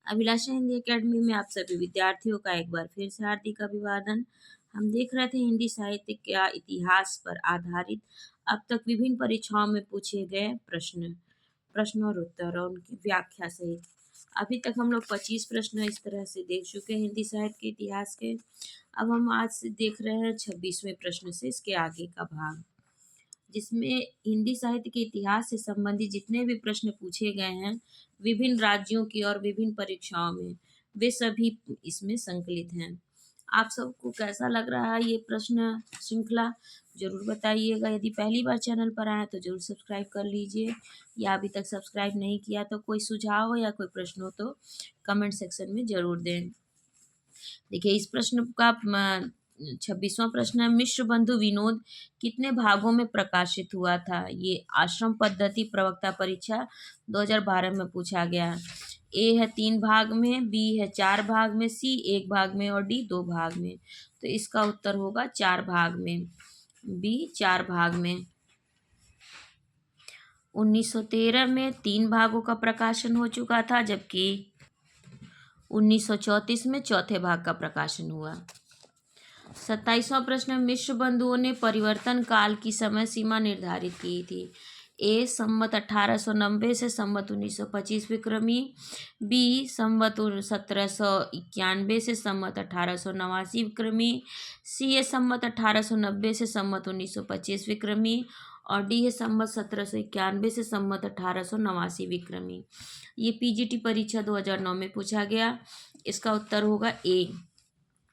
अभिलाषा Hindi academy में आप सभी विद्यार्थियों का एक बार फिर से हार्दिक अभिवादन। हम देख रहे थे हिंदी साहित्य का इतिहास पर आधारित अब तक विभिन्न परीक्षाओं में पूछे गए प्रश्न और उत्तर और उनकी व्याख्या सहित। अभी तक हम लोग 25 प्रश्न इस तरह से देख चुके हैं हिंदी साहित्य के इतिहास के। अब हम आज से देख रहे हैं 26वें प्रश्न से इसके आगे का भाग, जिसमें हिंदी साहित्य के इतिहास से संबंधित जितने भी प्रश्न पूछे गए हैं विभिन्न राज्यों की और विभिन्न परीक्षाओं में, वे सभी इसमें संकलित हैं। आप सबको कैसा लग रहा है ये प्रश्न श्रृंखला, जरूर बताइएगा। यदि पहली बार चैनल पर आए तो जरूर सब्सक्राइब कर लीजिए, या अभी तक सब्सक्राइब नहीं किया तो कोई सुझाव हो या कोई प्रश्न हो तो कमेंट सेक्शन में जरूर दें। देखिए इस प्रश्न का 26वां प्रश्न है, मिश्र बंधु विनोद कितने भागों में प्रकाशित हुआ था? ये आश्रम पद्धति प्रवक्ता परीक्षा 2012 में पूछा गया। ए है 3 भाग में, बी है 4 भाग में, सी 1 भाग में और डी 2 भाग में। तो इसका उत्तर होगा 4 भाग में, बी 4 भाग में। 1913 में 3 भागों का प्रकाशन हो चुका था, जबकि 1934 में चौथे भाग का प्रकाशन हुआ। 27वां प्रश्न, मिश्र बंधुओं ने परिवर्तन काल की समय सीमा निर्धारित की थी। ए संवत 1890 से संवत 1925 विक्रमी, बी संवत 1791 से संवत 1889 विक्रमी, सी है संवत 1890 से संवत 1925 विक्रमी और डी है संवत 1791 से संवत 1889 विक्रमी। ये पीजीटी परीक्षा 2009 में पूछा गया। इसका उत्तर होगा ए,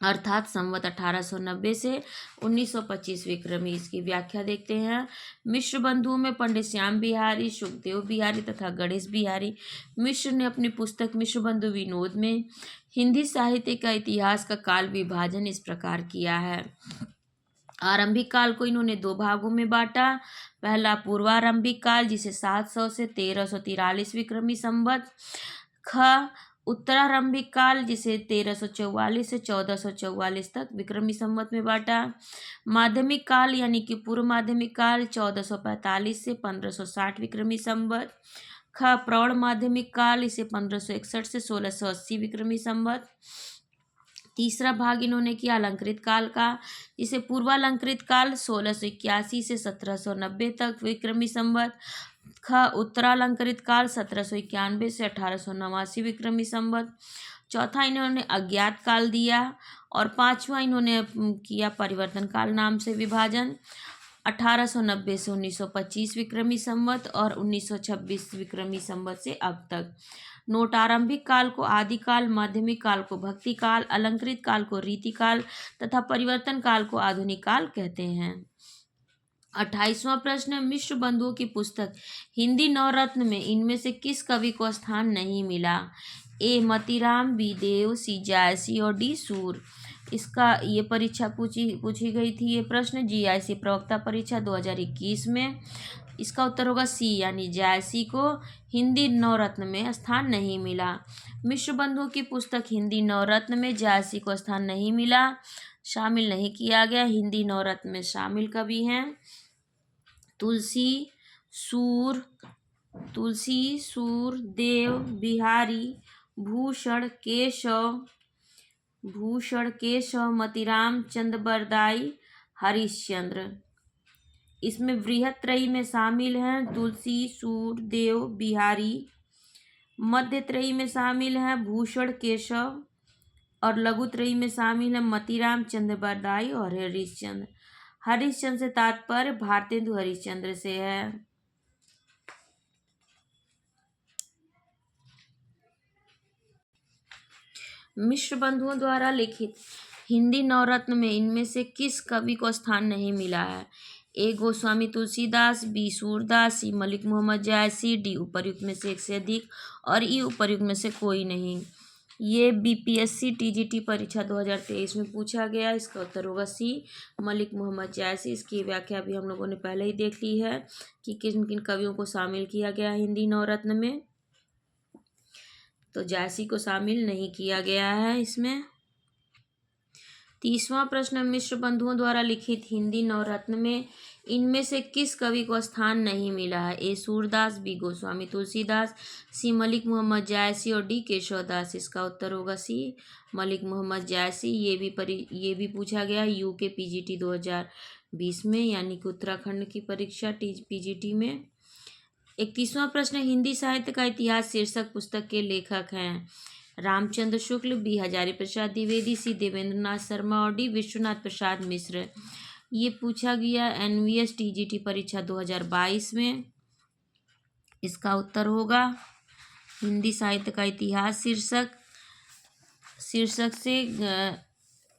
अर्थात संवत 1890 से 1925 विक्रमी। इसकी व्याख्या देखते हैं। मिश्र बंधुओं में पंडित श्याम बिहारी, सुखदेव बिहारी तथा गणेश बिहारी मिश्र ने अपनी पुस्तक मिश्र बंधु विनोद में हिंदी साहित्य का इतिहास का काल विभाजन इस प्रकार किया है। आरंभिक काल को इन्होंने 2 भागों में बांटा। पहला पूर्वारंभिक काल, जिसे 700 से 1343 विक्रमी संवत। ख उत्तरारंभिक काल, जिसे 1344 से 1444 तक विक्रमी संवत में बांटा। माध्यमिक काल यानी कि पूर्व माध्यमिक काल 1445 से 1560 विक्रमी संवत। ख प्रौढ़ माध्यमिक काल, इसे 1561 से 1680 विक्रमी संवत। तीसरा भाग इन्होंने किया अलंकृत काल का, जिसे पूर्वालंकृत काल 1681 से 1790 तक विक्रमी संवत। ख उत्तरालंकृत काल 1791 से 1889 विक्रमी संवत। चौथा इन्होंने अज्ञात काल दिया और 5वां इन्होंने किया परिवर्तन काल नाम से विभाजन। 1890 से 1925 विक्रमी संवत और 1926 विक्रमी संवत से अब तक। नोट, आरंभिक काल को आदि काल, माध्यमिक काल को भक्ति काल, अलंकृत काल को रीति काल तथा परिवर्तन काल को आधुनिक काल कहते हैं। 28वां प्रश्न, मिश्र बंधुओं की पुस्तक हिंदी नवरत्न में इनमें से किस कवि को स्थान नहीं मिला? ए मतीराम, बी देव, सी जायसी और डी सूर। इसका ये परीक्षा पूछी गई थी। ये प्रश्न जीआईसी प्रवक्ता परीक्षा 2021 में। इसका उत्तर होगा सी, यानी जायसी को हिंदी नवरत्न में स्थान नहीं मिला। मिश्र बंधुओं की पुस्तक हिंदी नवरत्न में जायसी को स्थान नहीं मिला, शामिल नहीं किया गया। हिंदी नवरत्न में शामिल कवि हैं तुलसी, सूर, देव, बिहारी, भूषण केशव, मतीराम, चंद बरदाई, हरिश्चंद्र। इसमें वृहत त्रयी में शामिल हैं तुलसी, सूर, देव, बिहारी। मध्य त्रयी में शामिल हैं भूषण, केशव और लघु त्रयी में शामिल हैं मतीराम, चंद बरदाई और हरिश्चंद्र। हरिश्चंद्र से तात्पर्य भारतेंदु हरिश्चंद्र से है। मिश्र बंधुओं द्वारा लिखित हिंदी नवरत्न में इनमें से किस कवि को स्थान नहीं मिला है? ए गोस्वामी तुलसीदास, बी सूरदास, सी मलिक मोहम्मद जायसी, डी उपर्युक्त में से एक से अधिक और ई उपर्युक्त में से कोई नहीं। ये बीपीएससी टीजीटी परीक्षा 2023 में पूछा गया। इसका उत्तर होगा सी, मलिक मोहम्मद जायसी। इसकी व्याख्या भी हम लोगों ने पहले ही देख ली है कि किन किन कवियों को शामिल किया गया हिंदी नवरत्न में। तो जायसी को शामिल नहीं किया गया है इसमें। 30वां प्रश्न, मिश्र बंधुओं द्वारा लिखित हिंदी नवरत्न में इनमें से किस कवि को स्थान नहीं मिला है? ए सूरदास, बी गोस्वामी तुलसीदास, सी मलिक मोहम्मद जायसी और डी केशवदास। इसका उत्तर होगा सी मलिक मोहम्मद जायसी। ये भी पूछा गया यूके पीजीटी 2020 में, यानी कि उत्तराखंड की परीक्षा पीजीटी में। 31वां प्रश्न, हिंदी साहित्य का इतिहास शीर्षक पुस्तक के लेखक हैं? रामचंद्र शुक्ल, बी हजारी प्रसाद द्विवेदी, सी देवेंद्रनाथ शर्मा और डी विश्वनाथ प्रसाद मिश्र। ये पूछा गया एनवीएस टीजीटी परीक्षा 2022 में। इसका उत्तर होगा हिंदी साहित्य का इतिहास शीर्षक से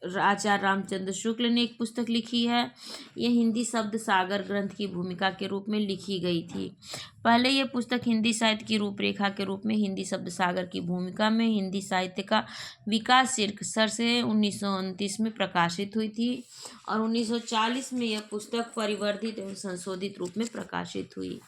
आचार्य रामचंद्र शुक्ल ने एक पुस्तक लिखी है। यह हिंदी शब्द सागर ग्रंथ की भूमिका के रूप में लिखी गई थी। पहले यह पुस्तक हिंदी साहित्य की रूपरेखा के रूप में हिंदी शब्द सागर की भूमिका में हिंदी साहित्य का विकास शीर्षक से 1929 में प्रकाशित हुई थी और 1940 में यह पुस्तक परिवर्धित एवं संशोधित रूप में प्रकाशित हुई।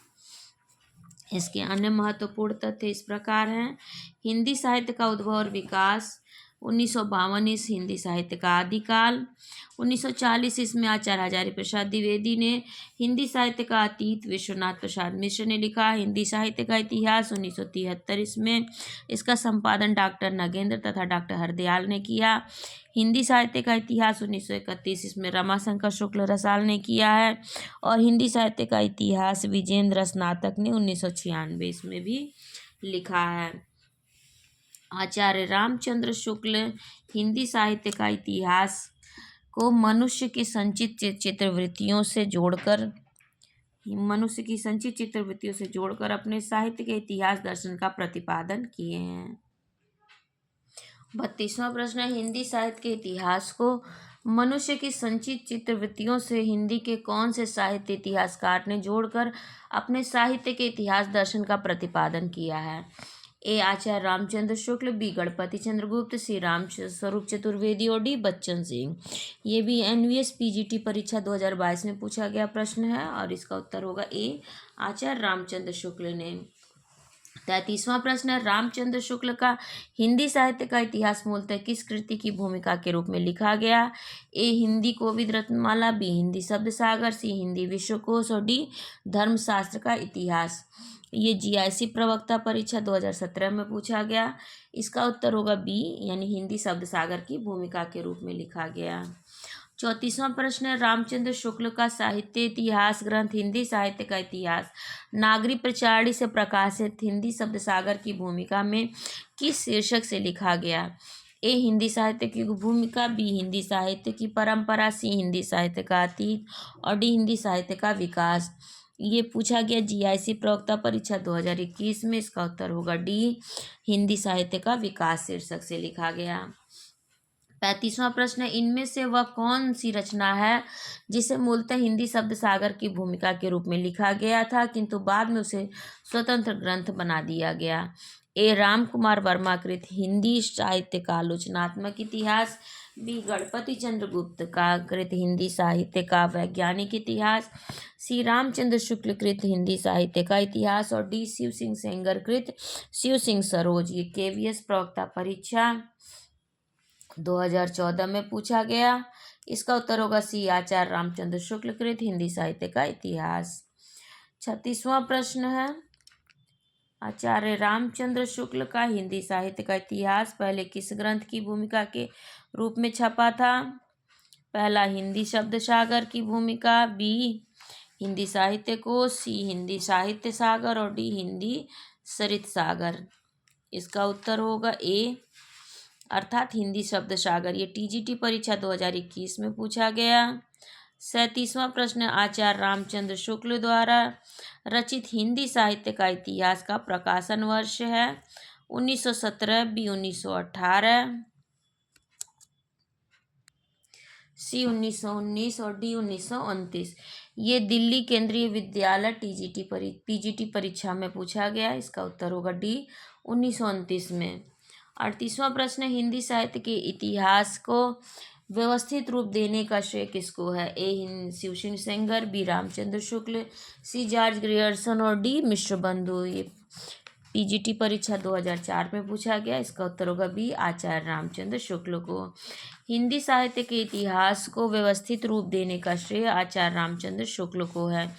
इसके अन्य महत्वपूर्ण तथ्य इस प्रकार हैं। हिंदी साहित्य का उद्भव और विकास 1952 इस हिंदी साहित्य का आदिकाल। 1940 इसमें आचार्य हजारी प्रसाद द्विवेदी ने हिंदी साहित्य का अतीत विश्वनाथ प्रसाद मिश्र ने लिखा। हिंदी साहित्य का इतिहास 1973 इसमें इसका संपादन डॉक्टर नगेंद्र तथा डॉक्टर हरदयाल ने किया। हिंदी साहित्य का इतिहास 1931 इसमें रमाशंकर शुक्ल रसाल ने किया है और हिंदी साहित्य का इतिहास विजेंद्र स्नातक ने 1996 इसमें भी लिखा है। आचार्य रामचंद्र शुक्ल हिंदी साहित्य का इतिहास को मनुष्य की संचित चित्रवृत्तियों से जोड़कर अपने साहित्य के इतिहास दर्शन का प्रतिपादन किए हैं। 32वां प्रश्न, हिंदी साहित्य के इतिहास को मनुष्य की संचित चित्रवृत्तियों से हिंदी के कौन से साहित्य इतिहासकार ने जोड़कर अपने साहित्य के इतिहास दर्शन का प्रतिपादन किया है? ए आचार्य रामचंद्र शुक्ल, बी गणपति चंद्रगुप्त, सी राम स्वरूप चतुर्वेदी और डी बच्चन सिंह। ये भी एनवीएस पीजीटी परीक्षा 2022 में पूछा गया प्रश्न है और इसका उत्तर होगा ए आचार्य रामचंद्र शुक्ल ने। 33वां प्रश्न, रामचंद्र शुक्ल का हिंदी साहित्य का इतिहास मूलतः किस कृति की भूमिका के रूप में लिखा गया? ए हिंदी कोविद रत्नमाला, बी हिंदी शब्द सागर, सी हिंदी विश्वकोश और डी धर्मशास्त्र का इतिहास। ये जीआईसी प्रवक्ता परीक्षा 2017 में पूछा गया। इसका उत्तर होगा बी, यानी हिंदी शब्द सागर की भूमिका के रूप में लिखा गया। 34वां प्रश्न, रामचंद्र शुक्ल का साहित्य इतिहास ग्रंथ हिंदी साहित्य का इतिहास नागरी प्रचारणी से प्रकाशित हिंदी शब्द सागर की भूमिका में किस शीर्षक से लिखा गया? ए हिंदी साहित्य की भूमिका, बी हिंदी साहित्य की परंपरा, सी हिंदी साहित्य का अतीत और डी हिंदी साहित्य का विकास। ये पूछा गया जीआईसी प्रवक्ता परीक्षा 2021 में। इसका उत्तर होगा डी, हिंदी साहित्य का विकास शीर्षक से लिखा गया। 35वां प्रश्न, इनमें से वह कौन सी रचना है जिसे मूलतः हिंदी शब्द सागर की भूमिका के रूप में लिखा गया था किंतु बाद में उसे स्वतंत्र ग्रंथ बना दिया गया? ए राम कुमार वर्मा कृत हिंदी साहित्य का आलोचनात्मक इतिहास, बी गणपति चंद्रगुप्त का कृत हिंदी साहित्य का वैज्ञानिक इतिहास, सी रामचंद्र शुक्ल कृत हिंदी साहित्य का इतिहास और डी शिव सिंह सेंगर कृत शिव सिंह सरोज। ये केवीएस प्रवक्ता परीक्षा 2014 में पूछा गया। इसका उत्तर होगा सी, आचार्य रामचंद्र शुक्ल कृत हिंदी साहित्य का इतिहास। 36वां प्रश्न है, आचार्य रामचंद्र शुक्ल का हिंदी साहित्य का इतिहास पहले किस ग्रंथ की भूमिका के रूप में छपा था? पहला हिंदी शब्द सागर की भूमिका, बी हिंदी साहित्य कोश, सी हिंदी साहित्य सागर और डी हिंदी सरित सागर। इसका उत्तर होगा ए, अर्थात हिंदी शब्द सागर। ये टीजीटी परीक्षा 2021 में पूछा गया। 37वां प्रश्न, आचार्य रामचंद्र शुक्ल द्वारा रचित हिंदी साहित्य का इतिहास का प्रकाशन वर्ष है? 1917, बी 1918, सी 1919 और डी 1929। ये दिल्ली केंद्रीय विद्यालय पीजीटी परीक्षा में पूछा गया। इसका उत्तर होगा डी, 1929 में। 38वां प्रश्न, हिंदी साहित्य के इतिहास को व्यवस्थित रूप देने का श्रेय किसको है? ए Shiv Singh Sengar, B Ramchandra Shukla, C George Grierson और डी मिश्र बंधु। ये पीजीटी परीक्षा 2004 में पूछा गया। इसका उत्तर होगा बी, आचार्य रामचंद्र शुक्ल को। हिंदी साहित्य के इतिहास को व्यवस्थित रूप देने का श्रेय आचार्य रामचंद्र शुक्ल को है।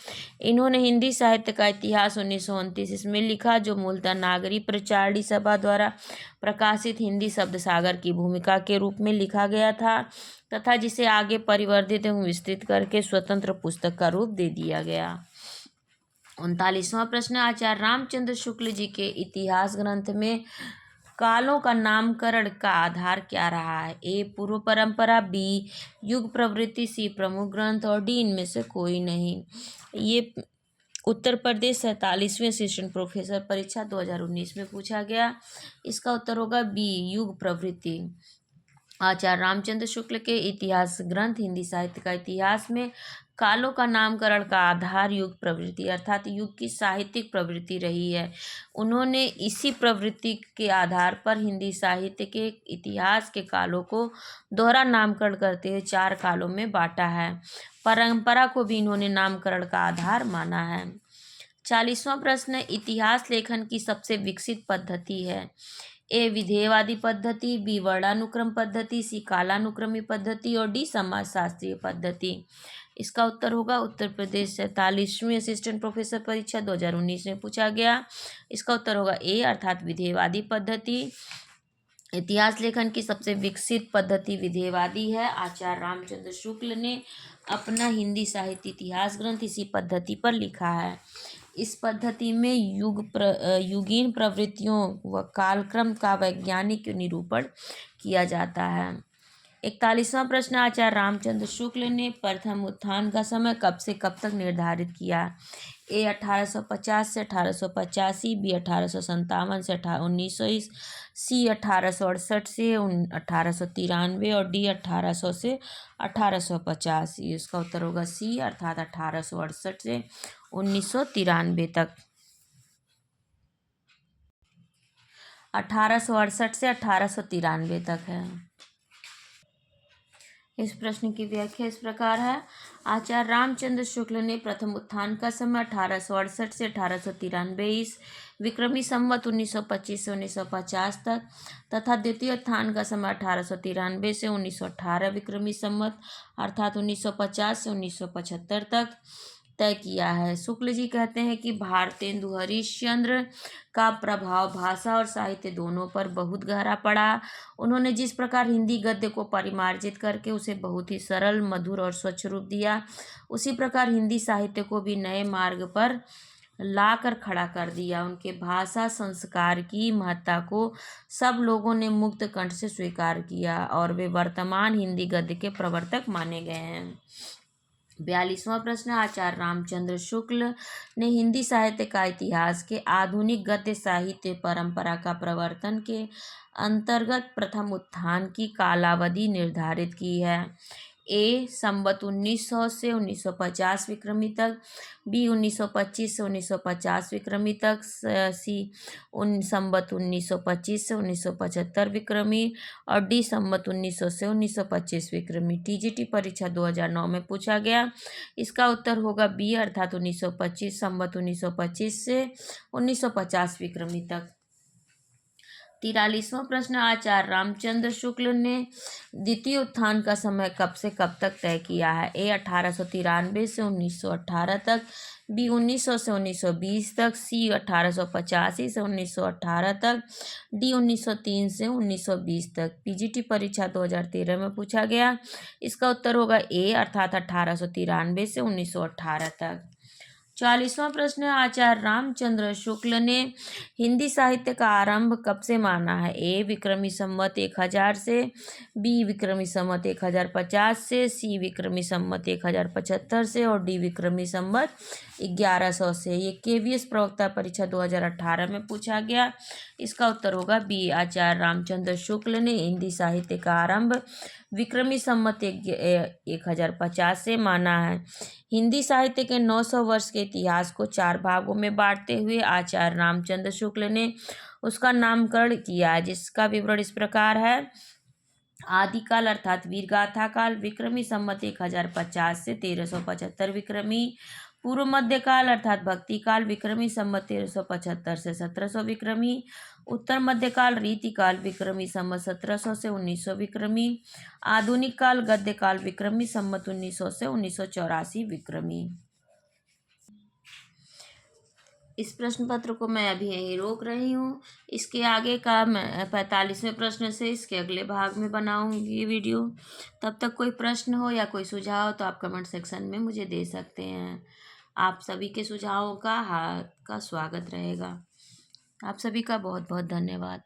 इन्होंने हिंदी साहित्य का इतिहास 1929 इसमें लिखा, जो मूलतः नागरी प्रचारणी सभा द्वारा प्रकाशित हिंदी शब्द सागर की भूमिका के रूप में लिखा गया था तथा जिसे आगे परिवर्धित एवं विस्तृत करके स्वतंत्र पुस्तक का रूप दे दिया गया। 39वां प्रश्न, आचार्य रामचंद्र शुक्ल जी के इतिहास ग्रंथ में कालों का नामकरण का आधार क्या रहा है? ए, पूर्व परंपरा, बी, युग प्रवृत्ति, सी, प्रमुख ग्रंथ और डी, इनमें से कोई नहीं। ये उत्तर प्रदेश 47वें असिस्टेंट प्रोफेसर परीक्षा 2019 में पूछा गया। इसका उत्तर होगा बी, युग प्रवृत्ति। आचार्य रामचंद्र शुक्ल के इतिहास ग्रंथ हिंदी साहित्य का इतिहास में कालों का नामकरण का आधार युग प्रवृत्ति अर्थात युग की साहित्यिक प्रवृत्ति रही है। उन्होंने इसी प्रवृत्ति के आधार पर हिंदी साहित्य के इतिहास के कालों को दोहरा नामकरण करते हुए 4 कालों में बांटा है। परंपरा को भी इन्होंने नामकरण का आधार माना है। 40वां प्रश्न, इतिहास लेखन की सबसे विकसित पद्धति है? ए, विधेयवादी पद्धति, बी, वर्णानुक्रम पद्धति, सी, कालानुक्रमी पद्धति और डी, समाजशास्त्रीय पद्धति। इसका उत्तर होगा उत्तर प्रदेश 47वीं असिस्टेंट प्रोफेसर परीक्षा 2019 में पूछा गया। इसका उत्तर होगा ए, अर्थात विधेयवादी पद्धति। इतिहास लेखन की सबसे विकसित पद्धति विधेयवादी है। आचार्य रामचंद्र शुक्ल ने अपना हिंदी साहित्य इतिहास ग्रंथ इसी पद्धति पर लिखा है। इस पद्धति में युगीन प्रवृत्तियों व कालक्रम का वैज्ञानिक निरूपण किया जाता है। 41वां प्रश्न, आचार्य रामचंद्र शुक्ल ने प्रथम उत्थान का समय कब से कब तक निर्धारित किया? ए, 1850 से 1885, बी, 1857 से 1920, सी, 1868 से 1893 और डी, 1800 से 1850। इसका उत्तर होगा सी, अर्थात 1868 से 1993 तक। 1868 से 1893 तक है। इस प्रश्न की व्याख्या इस प्रकार है। आचार्य रामचंद्र शुक्ल ने प्रथम उत्थान का समय 1868 से 1893 विक्रमी संवत 1925 से 1950 तक तथा द्वितीय उत्थान का समय 1893 से 1918 विक्रमी संवत अर्थात 1950 से 1975 तक तय किया है। शुक्ल जी कहते हैं कि भारतेंदु हरिश्चंद्र का प्रभाव भाषा और साहित्य दोनों पर बहुत गहरा पड़ा। उन्होंने जिस प्रकार हिंदी गद्य को परिमार्जित करके उसे बहुत ही सरल, मधुर और स्वच्छ रूप दिया, उसी प्रकार हिंदी साहित्य को भी नए मार्ग पर लाकर खड़ा कर दिया। उनके भाषा संस्कार की महत्ता को सब लोगों ने मुक्त कंठ से स्वीकार किया और वे वर्तमान हिंदी गद्य के प्रवर्तक माने गए हैं। 42वां प्रश्न, आचार्य रामचंद्र शुक्ल ने हिंदी साहित्य का इतिहास के आधुनिक गद्य साहित्य परंपरा का प्रवर्तन के अंतर्गत प्रथम उत्थान की कालावधि निर्धारित की है। ए, संवत 1900 से 1950 विक्रमी तक, बी, 1925 से 1950 विक्रमी तक, सी, संवत 1925 से 1975 विक्रमी और डी, संवत 1900 से 1925 विक्रमी। टीजीटी परीक्षा 2009 में पूछा गया। इसका उत्तर होगा बी, अर्थात 1925, संवत 1925 से 1950 विक्रमी तक। 43वां प्रश्न, आचार्य रामचंद्र शुक्ल ने द्वितीय उत्थान का समय कब से कब तक तय किया है? ए, 1893 से 1918 तक, बी, 1900 से 1920 तक, सी, 1885 से 1918 तक, डी, 1903 से 1920 तक। पीजीटी परीक्षा 2013 में पूछा गया। इसका उत्तर होगा ए, अर्थात 1893 से 1918 तक। 44वां प्रश्न, आचार्य रामचंद्र शुक्ल ने हिंदी साहित्य का आरंभ कब से माना है? ए, विक्रमी संवत 1000 से, बी, विक्रमी संवत 1050 से, सी, विक्रमी संवत 1075 से और डी, विक्रमी संवत 1100 से। ये केवीएस प्रवक्ता परीक्षा 2018 में पूछा गया। इसका उत्तर होगा बी, आचार्य रामचंद्र शुक्ल ने हिंदी साहित्य का आरंभ विक्रमी संवत 1050 से माना है। हिंदी साहित्य के 900 वर्ष के इतिहास को 4 भागों में बांटते हुए आचार्य रामचंद्र शुक्ल ने उसका नामकरण किया, जिसका विवरण इस प्रकार है। आदिकाल अर्थात वीरगाथा काल, विक्रमी संवत 1050 से 1375 विक्रमी, पूर्व मध्यकाल अर्थात भक्ति काल विक्रमी संवत 1375 से 1700 विक्रमी। उत्तर मध्यकाल रीतिकाल विक्रमी संवत 1700 से 1900 विक्रमी। आधुनिक काल गद्य काल विक्रमी संवत 1900 से 1984 विक्रमी। इस प्रश्न पत्र को मैं अभी यहीं रोक रही हूँ। इसके आगे का मैं 45वें प्रश्न से इसके अगले भाग में बनाऊँगी वीडियो। तब तक कोई प्रश्न हो या कोई सुझाव हो तो आप कमेंट सेक्शन में मुझे दे सकते हैं। आप सभी के सुझावों का स्वागत रहेगा। आप सभी का बहुत बहुत धन्यवाद।